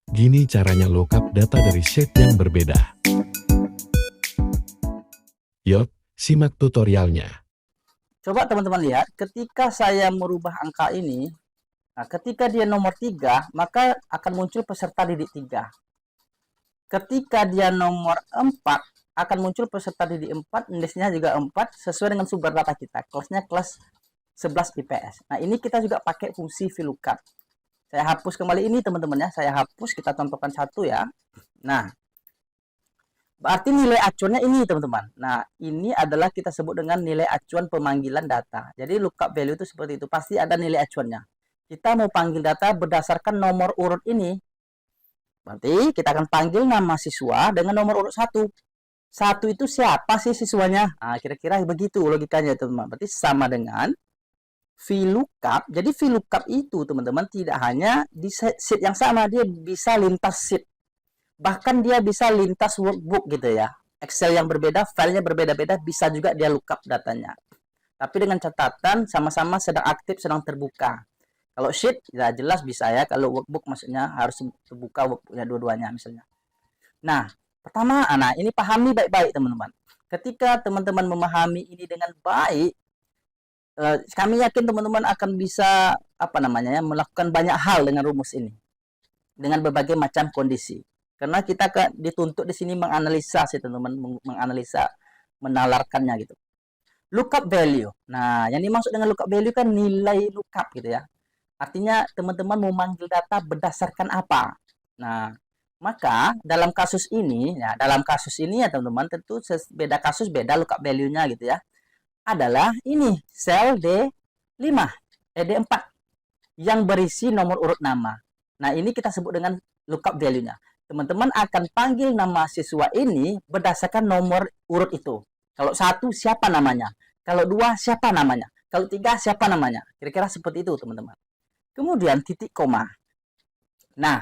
Gini caranya lookup data dari sheet yang berbeda. Yuk, simak tutorialnya. Coba teman-teman lihat, ketika saya merubah angka ini, nah ketika dia nomor 3, maka akan muncul peserta didik 3. Ketika dia nomor 4, akan muncul peserta didik 4, indexnya juga 4, sesuai dengan sumber data kita. Kelasnya kelas 11 IPS. Nah, ini kita juga pakai fungsi VLOOKUP. Saya hapus kembali ini teman-teman ya, saya hapus, kita contohkan satu ya. Nah, berarti nilai acuannya ini teman-teman. Nah, ini adalah kita sebut dengan nilai acuan pemanggilan data. Jadi lookup value itu seperti itu, pasti ada nilai acuannya. Kita mau panggil data berdasarkan nomor urut ini. Berarti kita akan panggil nama siswa dengan nomor urut 1. 1 itu siapa sih siswanya? Nah, kira-kira begitu logikanya teman-teman. Berarti sama dengan VLOOKUP. Jadi VLOOKUP itu teman-teman tidak hanya di sheet yang sama, dia bisa lintas sheet. Bahkan dia bisa lintas workbook gitu ya. Excel yang berbeda, filenya berbeda-beda, bisa juga dia lookup datanya. Tapi dengan catatan sama-sama sedang aktif, sedang terbuka. Kalau sheet ya jelas bisa ya, kalau workbook maksudnya harus terbuka workbooknya dua-duanya misalnya. Nah, pertama, nah ini pahami baik-baik teman-teman. Ketika teman-teman memahami ini dengan baik, kami yakin teman-teman akan bisa melakukan banyak hal dengan rumus ini, dengan berbagai macam kondisi. Karena kita dituntut di sini menganalisa sih teman-teman, menganalisa, menalarkannya gitu. Lookup value. Nah, yang dimaksud dengan lookup value kan nilai lookup gitu ya. Artinya teman-teman mau manggil data berdasarkan apa? Nah, maka dalam kasus ini ya teman-teman tentu beda kasus beda lookup value-nya gitu ya. Adalah ini sel D5, D4 yang berisi nomor urut nama. Nah, ini kita sebut dengan lookup value-nya. Teman-teman akan panggil nama siswa ini berdasarkan nomor urut itu. Kalau 1 siapa namanya? Kalau 2 siapa namanya? Kalau 3 siapa namanya? Kira-kira seperti itu teman-teman. Kemudian titik koma. Nah,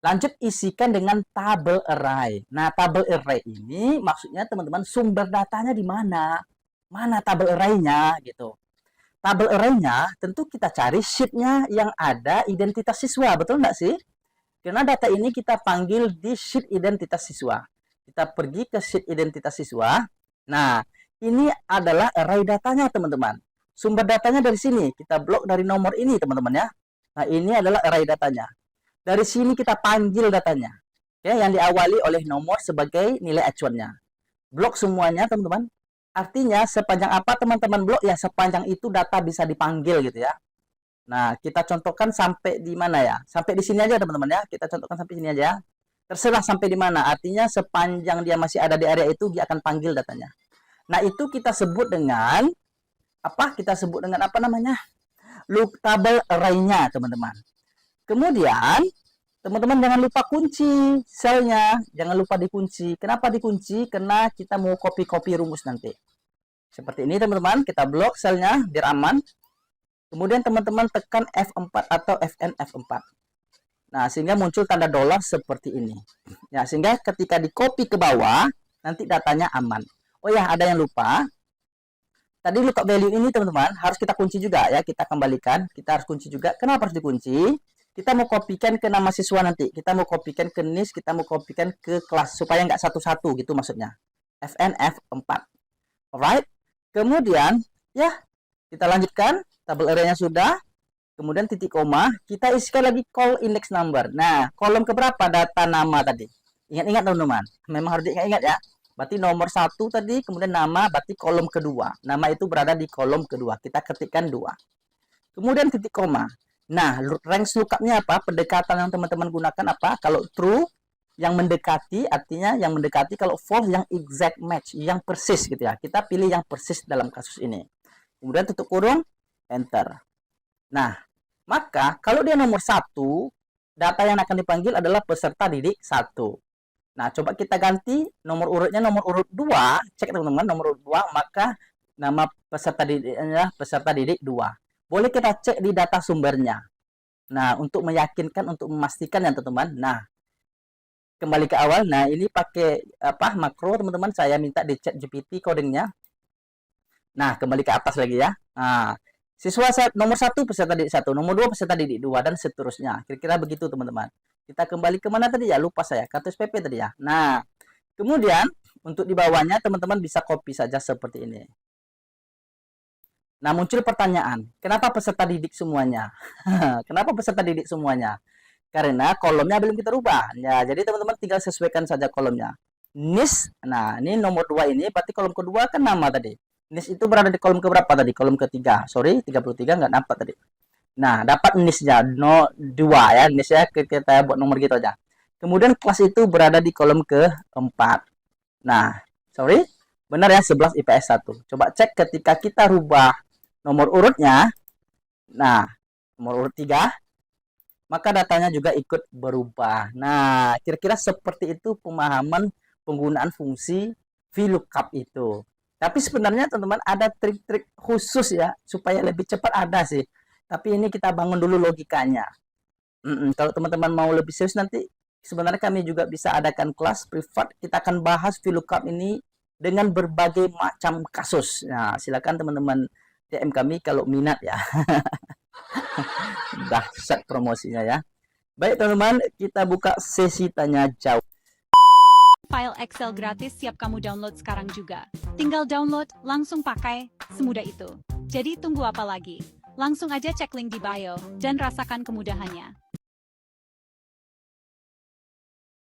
lanjut isikan dengan tabel array. Nah, tabel array ini maksudnya teman-teman sumber datanya di mana? Mana tabel array-nya gitu. Tabel array-nya tentu kita cari sheet-nya yang ada identitas siswa, betul nggak sih? Karena data ini kita panggil di sheet identitas siswa. Kita pergi ke sheet identitas siswa. Nah, ini adalah array datanya teman-teman. Sumber datanya dari sini. Kita blok dari nomor ini teman-teman ya. Nah, ini adalah array datanya. Dari sini kita panggil datanya. Oke, yang diawali oleh nomor sebagai nilai acuannya. Blok semuanya teman-teman. Artinya sepanjang apa teman-teman blok ya sepanjang itu data bisa dipanggil gitu ya. Nah, kita contohkan sampai di mana ya? Sampai di sini aja teman-teman ya. Kita contohkan sampai sini aja. Terserah sampai di mana. Artinya sepanjang dia masih ada di area itu dia akan panggil datanya. Nah, itu kita sebut dengan apa? Kita sebut dengan apa namanya? Tabel array-nya teman-teman. Kemudian teman-teman jangan lupa kunci selnya, jangan lupa dikunci. Kenapa dikunci? Karena kita mau copy-copy rumus nanti. Seperti ini teman-teman, kita blok selnya biar aman. Kemudian teman-teman tekan F4 atau FN F4. Nah, sehingga muncul tanda dolar seperti ini. Ya, sehingga ketika di copy ke bawah, nanti datanya aman. Oh ya, ada yang lupa. Tadi lookup value ini teman-teman harus kita kunci juga ya, kita kembalikan. Kita harus kunci juga. Kenapa harus dikunci? Kita mau kopikan ke nama siswa nanti. Kita mau kopikan ke NIS, kita mau kopikan ke kelas supaya nggak satu-satu gitu maksudnya. FNF 4. Alright. Kemudian ya kita lanjutkan. Tabel array-nya sudah. Kemudian titik koma. Kita isikan lagi call index number. Nah, kolom keberapa data nama tadi? Ingat-ingat teman-teman. Memang harus diingat-ingat ya. Berarti nomor 1 tadi, kemudian nama, berarti kolom kedua. Nama itu berada di kolom kedua. Kita ketikkan 2. Kemudian titik koma. Nah, range lookup-nya apa? Pendekatan yang teman-teman gunakan apa? Kalau true, yang mendekati, artinya yang mendekati. Kalau false, yang exact match, yang persis gitu ya. Kita pilih yang persis dalam kasus ini. Kemudian tutup kurung, enter. Nah, maka kalau dia nomor 1, data yang akan dipanggil adalah peserta didik 1. Nah, coba kita ganti nomor urutnya nomor urut 2. Cek teman-teman, nomor urut 2, maka nama peserta didiknya peserta didik 2. Boleh kita cek di data sumbernya. Nah, untuk meyakinkan, untuk memastikan ya teman-teman. Nah, kembali ke awal. Nah, ini pakai makro teman-teman. Saya minta di chat GPT codingnya. Nah, kembali ke atas lagi ya. Nah, siswa nomor 1 peserta didik 1, nomor 2 peserta didik 2, dan seterusnya. Kira-kira begitu teman-teman. Kita kembali ke mana tadi ya? Lupa saya. Kartu SPP tadi ya. Nah, kemudian untuk di bawahnya teman-teman bisa copy saja seperti ini. Nah, muncul pertanyaan, kenapa peserta didik semuanya? Kenapa peserta didik semuanya? Karena kolomnya belum kita rubah. Ya, jadi teman-teman tinggal sesuaikan saja kolomnya. NIS, nah ini nomor 2 ini, berarti kolom kedua kan nama tadi. NIS itu berada di kolom keberapa tadi? Kolom ketiga. Sorry, 33 nggak dapat tadi. Nah, dapat NIS-nya, no 2 ya, NIS ya, kita buat nomor gitu aja. Kemudian kelas itu berada di kolom keempat. Nah, sorry, benar ya, 11 IPS 1. Coba cek ketika kita rubah nomor urutnya. Nah, nomor urut 3, maka datanya juga ikut berubah. Nah, kira-kira seperti itu pemahaman penggunaan fungsi VLOOKUP itu. Tapi sebenarnya teman-teman ada trik-trik khusus ya, supaya lebih cepat ada sih. Tapi ini kita bangun dulu logikanya. Kalau teman-teman mau lebih serius nanti, sebenarnya kami juga bisa adakan kelas privat. Kita akan bahas VLOOKUP ini dengan berbagai macam kasus. Nah, silakan teman-teman DM kami kalau minat ya. Dahsyat promosinya ya. Baik teman-teman, kita buka sesi tanya jawab. File Excel gratis siap kamu download sekarang juga. Tinggal download, langsung pakai, semudah itu. Jadi tunggu apa lagi? Langsung aja cek link di bio, dan rasakan kemudahannya.